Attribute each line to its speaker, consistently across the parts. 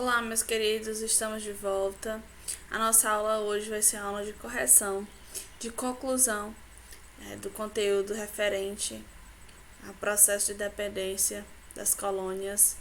Speaker 1: Olá, meus queridos, estamos de volta. A nossa aula hoje vai ser uma aula de correção, de conclusão do conteúdo referente ao processo de independência das colônias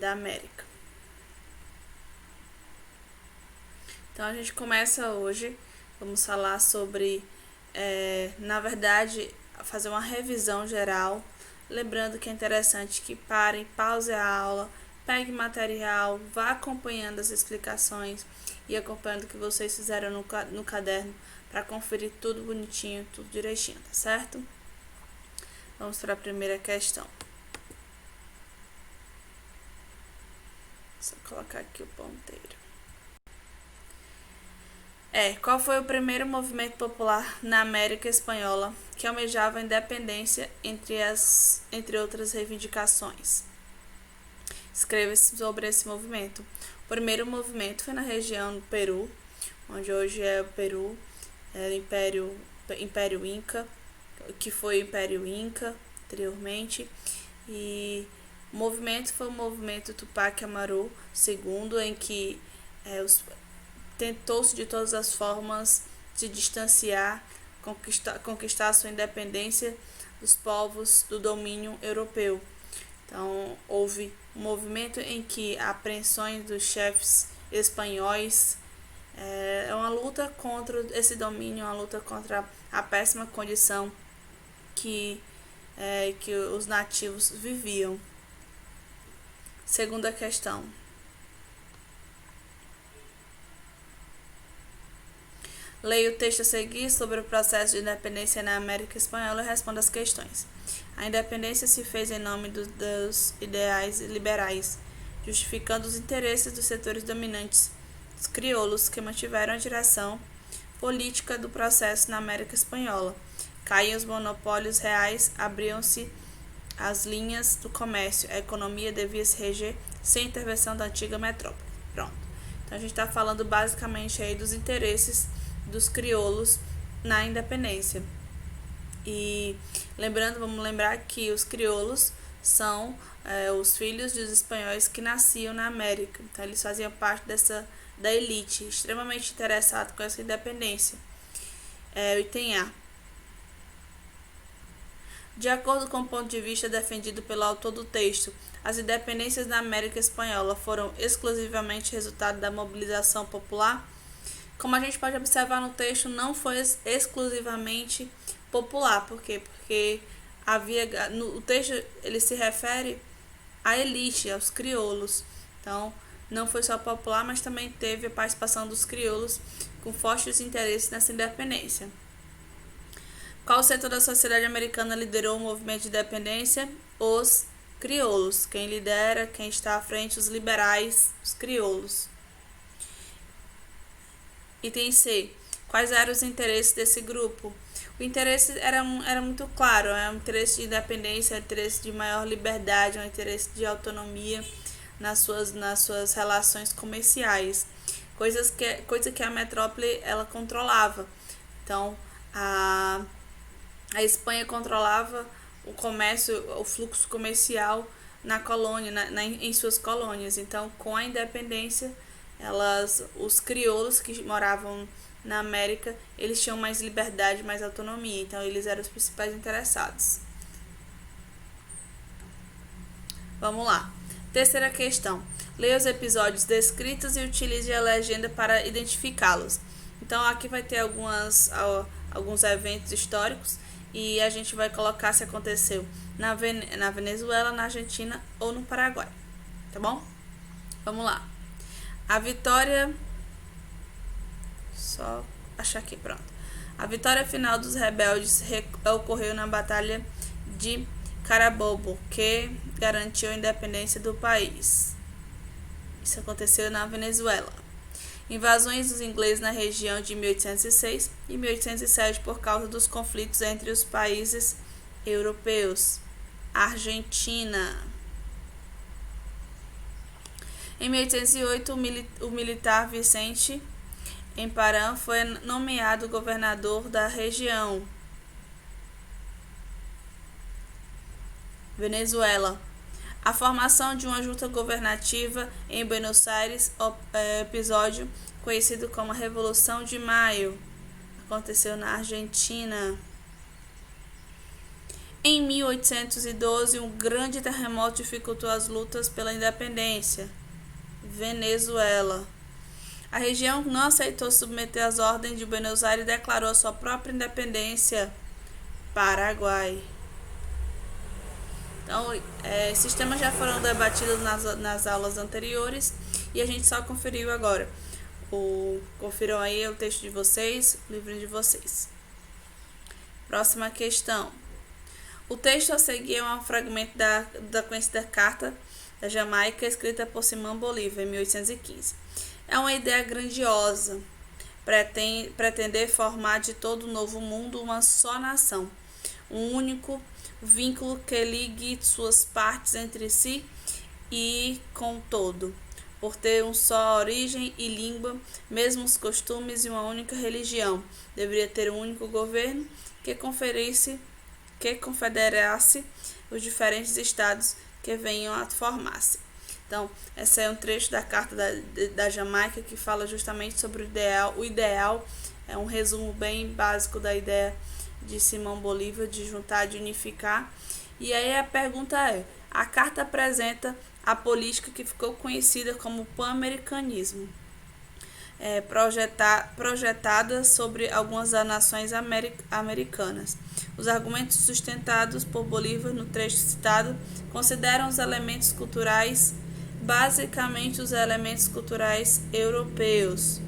Speaker 1: da América. Então, a gente começa hoje, vamos falar sobre, na verdade, fazer uma revisão geral, lembrando que é interessante que pause a aula, pegue material, vá acompanhando as explicações e acompanhando o que vocês fizeram no caderno para conferir tudo bonitinho, tudo direitinho, tá certo? Vamos para a primeira questão. Só colocar aqui o ponteiro. Qual foi o primeiro movimento popular na América Espanhola que almejava a independência entre outras reivindicações? Escreva sobre esse movimento. O primeiro movimento foi na região do Peru, onde hoje é o Peru, Império Inca, que foi o Império Inca anteriormente, e o movimento foi o movimento Tupac Amaru II, em que tentou-se de todas as formas se distanciar, conquistar a sua independência dos povos do domínio europeu. Então, houve um movimento em que apreensões dos chefes espanhóis é uma luta contra esse domínio, uma luta contra a péssima condição que os nativos viviam. Segunda questão. Leia o texto a seguir sobre o processo de independência na América Espanhola e responda as questões. A independência se fez em nome dos ideais liberais, justificando os interesses dos setores dominantes, os crioulos, que mantiveram a direção política do processo na América Espanhola. Caíam os monopólios reais, abriam-se as linhas do comércio, a economia devia se reger sem intervenção da antiga metrópole. Pronto. Então a gente está falando basicamente aí dos interesses dos crioulos na independência. E vamos lembrar que os crioulos são os filhos dos espanhóis que nasciam na América. Então eles faziam parte da elite, extremamente interessado com essa independência. O item A. De acordo com o ponto de vista defendido pelo autor do texto, as independências na América Espanhola foram exclusivamente resultado da mobilização popular. Como a gente pode observar no texto, não foi exclusivamente popular. Por quê? Porque o texto ele se refere à elite, aos crioulos. Então, não foi só popular, mas também teve a participação dos crioulos com fortes interesses nessa independência. Qual setor da sociedade americana liderou o movimento de independência? Os crioulos. Quem lidera, quem está à frente, os liberais, os crioulos. Item C. Quais eram os interesses desse grupo? O interesse era muito claro, um interesse de independência, um interesse de maior liberdade, um interesse de autonomia nas suas relações comerciais, coisa que a metrópole ela controlava. Então, a Espanha controlava o comércio, o fluxo comercial na colônia, em suas colônias. Então, com a independência, os crioulos que moravam na América, eles tinham mais liberdade, mais autonomia. Então, eles eram os principais interessados. Vamos lá. Terceira questão. Leia os episódios descritos e utilize a legenda para identificá-los. Então, aqui vai ter alguns eventos históricos e a gente vai colocar se aconteceu na Venezuela, na Argentina ou no Paraguai. Tá bom? Vamos lá. A vitória... Só achar aqui, pronto. A vitória final dos rebeldes ocorreu na Batalha de Carabobo, que garantiu a independência do país. Isso aconteceu na Venezuela. Invasões dos ingleses na região de 1806 e 1807 por causa dos conflitos entre os países europeus. Argentina. Em 1808, o militar Vicente Emparan foi nomeado governador da região. Venezuela. A formação de uma junta governativa em Buenos Aires, episódio conhecido como a Revolução de Maio, aconteceu na Argentina. Em 1812, um grande terremoto dificultou as lutas pela independência. Venezuela. A região não aceitou submeter as ordens de Buenos Aires e declarou a sua própria independência. Paraguai. Então, esses temas já foram debatidos nas aulas anteriores e a gente só conferiu agora. Confiram aí o texto de vocês, o livro de vocês. Próxima questão. O texto a seguir é um fragmento da conhecida Carta da Jamaica, escrita por Simão Bolívar, em 1815. É uma ideia grandiosa, pretender formar de todo o novo mundo uma só nação, um único vínculo que ligue suas partes entre si e com o todo, por ter uma só origem e língua, mesmos costumes e uma única religião. Deveria ter um único governo que confederasse os diferentes estados que venham a formar-se. Então, esse é um trecho da Carta da Jamaica que fala justamente sobre o ideal. O ideal é um resumo bem básico da ideia de Simão Bolívar de juntar, de unificar. E aí a pergunta é: a carta apresenta a política que ficou conhecida como pan-americanismo, projetada sobre algumas das nações americanas. Os argumentos sustentados por Bolívar no trecho citado consideram os elementos culturais, basicamente os elementos culturais europeus.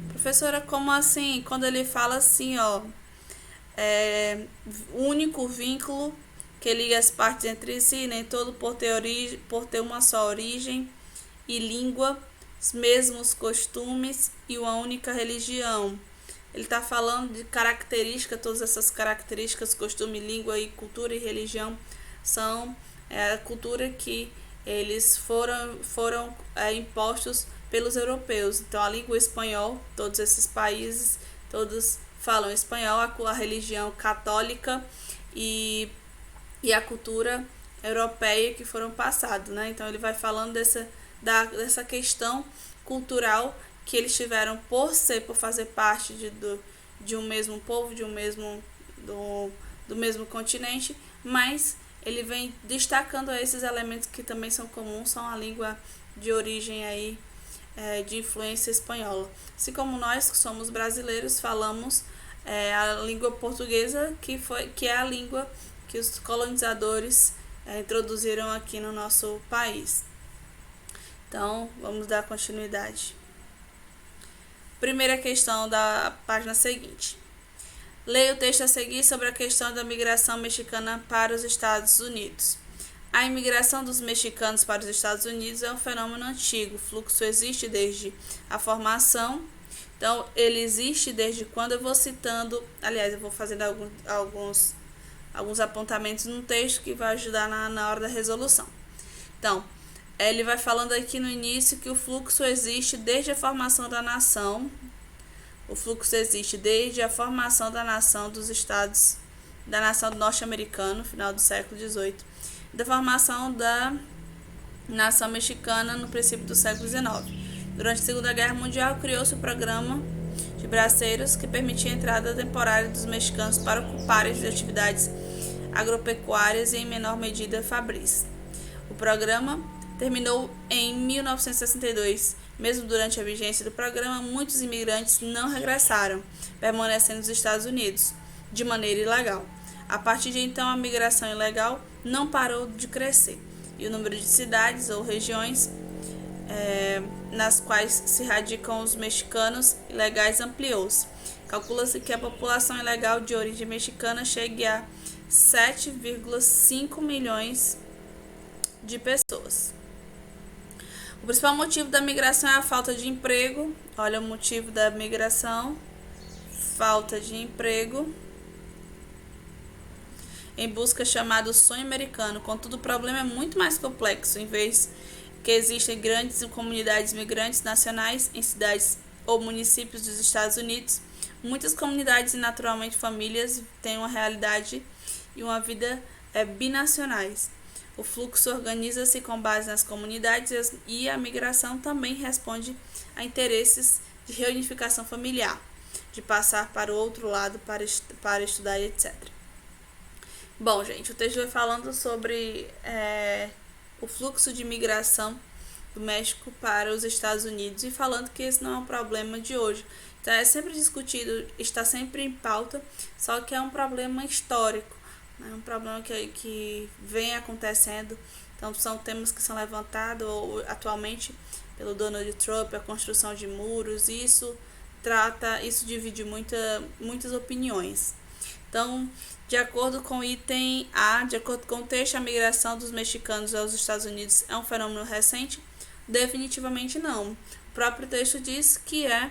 Speaker 1: Professora, como assim? Quando ele fala assim, único vínculo que liga as partes entre si, nem todo por ter uma só origem e língua, os mesmos costumes e uma única religião. Ele está falando de características, todas essas características, costume, língua e cultura e religião, são a cultura que eles foram impostos pelos europeus. Então, a língua espanhol, todos esses países, todos falam espanhol, a religião católica e a cultura europeia que foram passados, né? Então, ele vai falando dessa questão cultural que eles tiveram por fazer parte de um mesmo povo, do mesmo continente, mas ele vem destacando esses elementos que também são comuns, são a língua de origem aí, de influência espanhola. Assim como nós, que somos brasileiros, falamos a língua portuguesa, que é a língua que os colonizadores introduziram aqui no nosso país. Então, vamos dar continuidade. Primeira questão da página seguinte. Leia o texto a seguir sobre a questão da migração mexicana para os Estados Unidos. A imigração dos mexicanos para os Estados Unidos é um fenômeno antigo. O fluxo existe desde a formação. Então, ele existe desde quando eu vou citando... Aliás, eu vou fazendo alguns apontamentos no texto que vai ajudar na hora da resolução. Então, ele vai falando aqui no início que o fluxo existe desde a formação da nação. O fluxo existe desde a formação da nação dos estados, da nação norte-americana, no final do século XVIII, da formação da nação mexicana no princípio do século XIX. Durante a Segunda Guerra Mundial, criou-se o programa de braceiros que permitia a entrada temporária dos mexicanos para ocuparem as atividades agropecuárias e, em menor medida, fabris. O programa terminou em 1962. Mesmo durante a vigência do programa, muitos imigrantes não regressaram, permanecendo nos Estados Unidos de maneira ilegal. A partir de então, a migração ilegal não parou de crescer, e o número de cidades ou regiões nas quais se radicam os mexicanos ilegais ampliou-se. Calcula-se que a população ilegal de origem mexicana chegue a 7,5 milhões de pessoas. O principal motivo da migração é a falta de emprego. Olha o motivo da migração: falta de emprego, em busca chamado sonho americano. Contudo, o problema é muito mais complexo. Em vez que existem grandes comunidades migrantes nacionais em cidades ou municípios dos Estados Unidos, muitas comunidades e naturalmente famílias têm uma realidade e uma vida binacionais. O fluxo organiza-se com base nas comunidades e a migração também responde a interesses de reunificação familiar, de passar para o outro lado para estudar, etc. Bom, gente, o texto vai falando sobre o fluxo de migração do México para os Estados Unidos e falando que esse não é um problema de hoje. Então é sempre discutido, está sempre em pauta, só que é um problema histórico, é um problema que vem acontecendo. Então são temas que são levantados atualmente pelo Donald Trump, a construção de muros, e isso divide muitas opiniões. Então, de acordo com o item A, de acordo com o texto, a migração dos mexicanos aos Estados Unidos é um fenômeno recente? Definitivamente não. O próprio texto diz que é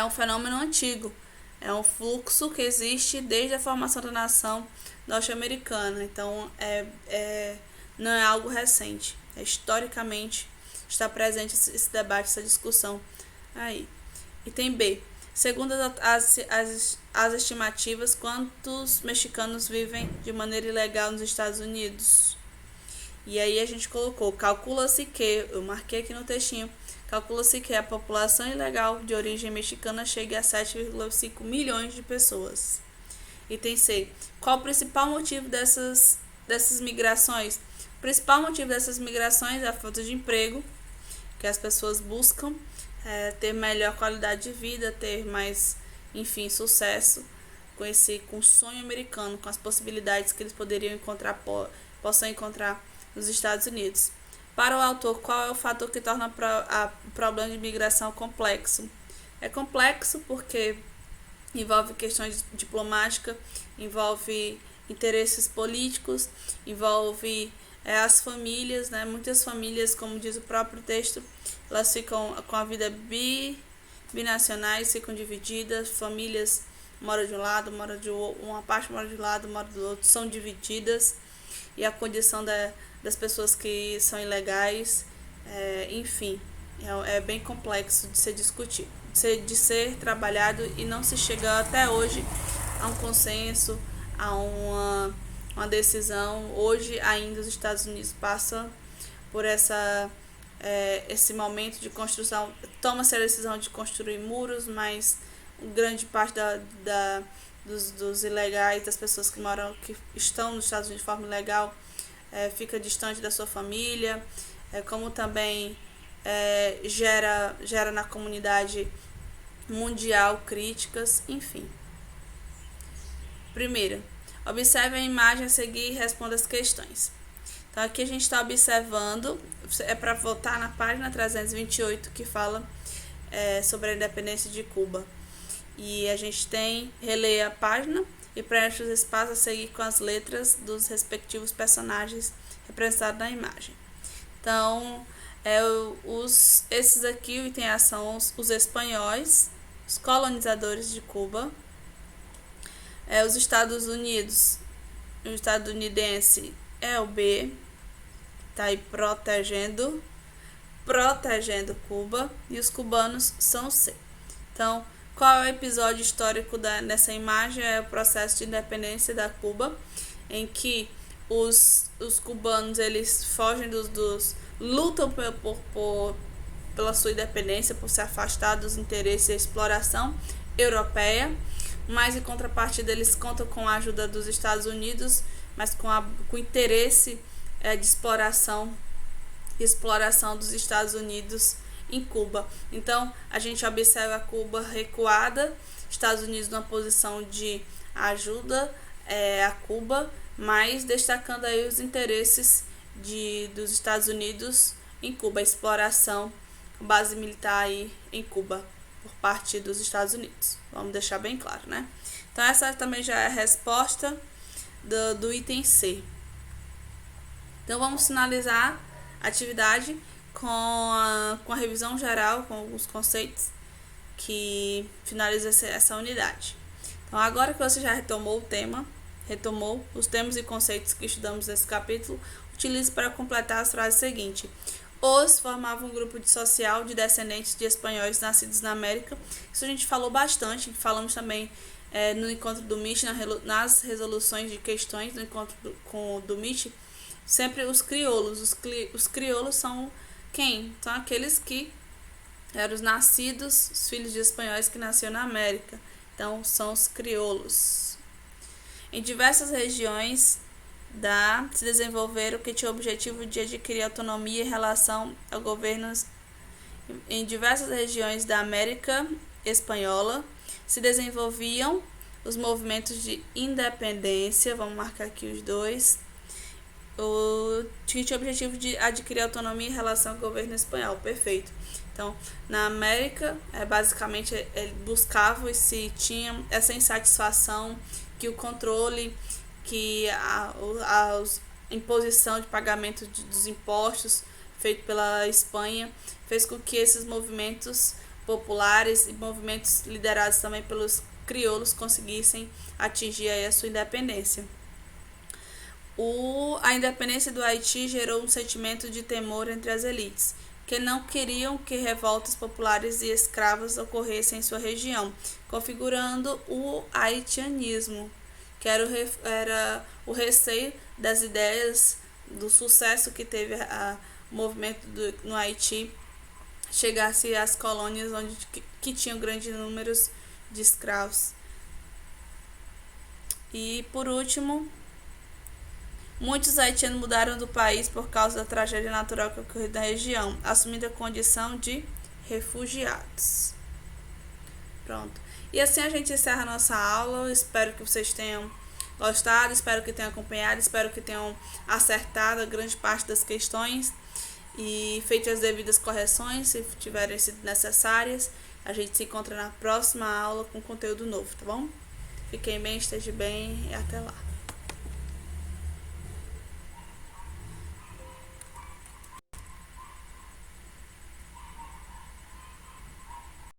Speaker 1: um fenômeno antigo. É um fluxo que existe desde a formação da nação norte-americana. Então, não é algo recente. Historicamente, está presente esse debate, essa discussão aí. Item B. Segundo as estimativas, quantos mexicanos vivem de maneira ilegal nos Estados Unidos? E aí a gente colocou, calcula-se que, eu marquei aqui no textinho, calcula-se que a população ilegal de origem mexicana chegue a 7,5 milhões de pessoas. Item C. Qual o principal motivo dessas migrações? O principal motivo dessas migrações é a falta de emprego, que as pessoas buscam ter melhor qualidade de vida, ter mais, enfim, sucesso com o sonho americano, com as possibilidades que eles possam encontrar nos Estados Unidos. Para o autor, qual é o fator que torna o problema de imigração complexo? É complexo porque envolve questões diplomáticas, envolve interesses políticos, envolve as famílias, né? Muitas famílias, como diz o próprio texto, elas ficam com a vida binacionais, ficam divididas, famílias moram de um lado, uma parte mora de um lado, mora do outro, são divididas, e a condição das pessoas que são ilegais, enfim, é bem complexo de ser discutido, de ser trabalhado, e não se chega até hoje a um consenso, a uma decisão. Hoje ainda os Estados Unidos passam por esse momento de construção, toma-se a decisão de construir muros, mas grande parte dos ilegais, das pessoas que estão nos Estados Unidos de forma ilegal, fica distante da sua família, como também gera na comunidade mundial críticas, enfim. Primeiro, observe a imagem a seguir e responda as questões. Então aqui a gente está observando, é para voltar na página 328, que fala sobre a independência de Cuba. E a gente releia a página e preenche os espaços a seguir com as letras dos respectivos personagens representados na imagem. Então, esses aqui, o item A, são os espanhóis, os colonizadores de Cuba. Os Estados Unidos, o estadunidense é o B, tá aí protegendo Cuba, e os cubanos são o C. Então, qual é o episódio histórico nessa imagem? É o processo de independência da Cuba, em que os cubanos, eles fogem lutam pela sua independência, por se afastar dos interesses e exploração europeia, mas em contrapartida eles contam com a ajuda dos Estados Unidos, mas com interesse de exploração dos Estados Unidos em Cuba. Então a gente observa Cuba recuada, Estados Unidos numa posição de ajuda a Cuba, mas destacando aí os interesses dos Estados Unidos em Cuba, a exploração com base militar aí em Cuba por parte dos Estados Unidos. Vamos deixar bem claro, né? Então essa também já é a resposta do item C. Então vamos finalizar a atividade com a revisão geral, com alguns conceitos que finaliza essa unidade. Então agora que você já retomou os termos e conceitos que estudamos nesse capítulo, utilize para completar as frases seguintes. Os formavam um grupo social de descendentes de espanhóis nascidos na América. Isso a gente falou bastante, falamos também no encontro do MIT, nas resoluções de questões do encontro do MIT. sempre os crioulos. Os crioulos são quem? São aqueles que eram os nascidos, os filhos de espanhóis que nasceram na América. Então, são os crioulos. Em diversas regiões se desenvolveram que tinha o objetivo de adquirir autonomia em relação ao governos. Em diversas regiões da América Espanhola se desenvolviam os movimentos de independência, vamos marcar aqui os dois, que tinha o objetivo de adquirir autonomia em relação ao governo espanhol, perfeito. Então, na América, basicamente, ele buscava e se tinha essa insatisfação que o controle, que a imposição de pagamento dos impostos feito pela Espanha fez com que esses movimentos populares e movimentos liderados também pelos crioulos conseguissem atingir aí a sua independência. A independência do Haiti gerou um sentimento de temor entre as elites, que não queriam que revoltas populares e escravas ocorressem em sua região, configurando o haitianismo, que era o receio das ideias do sucesso que teve o movimento no Haiti, chegasse às colônias que tinham grandes números de escravos. E por último, muitos haitianos mudaram do país por causa da tragédia natural que ocorreu na região, assumindo a condição de refugiados. Pronto. E assim a gente encerra a nossa aula. Espero que vocês tenham gostado, espero que tenham acompanhado, espero que tenham acertado a grande parte das questões e feito as devidas correções, se tiverem sido necessárias. A gente se encontra na próxima aula com conteúdo novo, tá bom? Fiquem bem, estejam bem e até lá.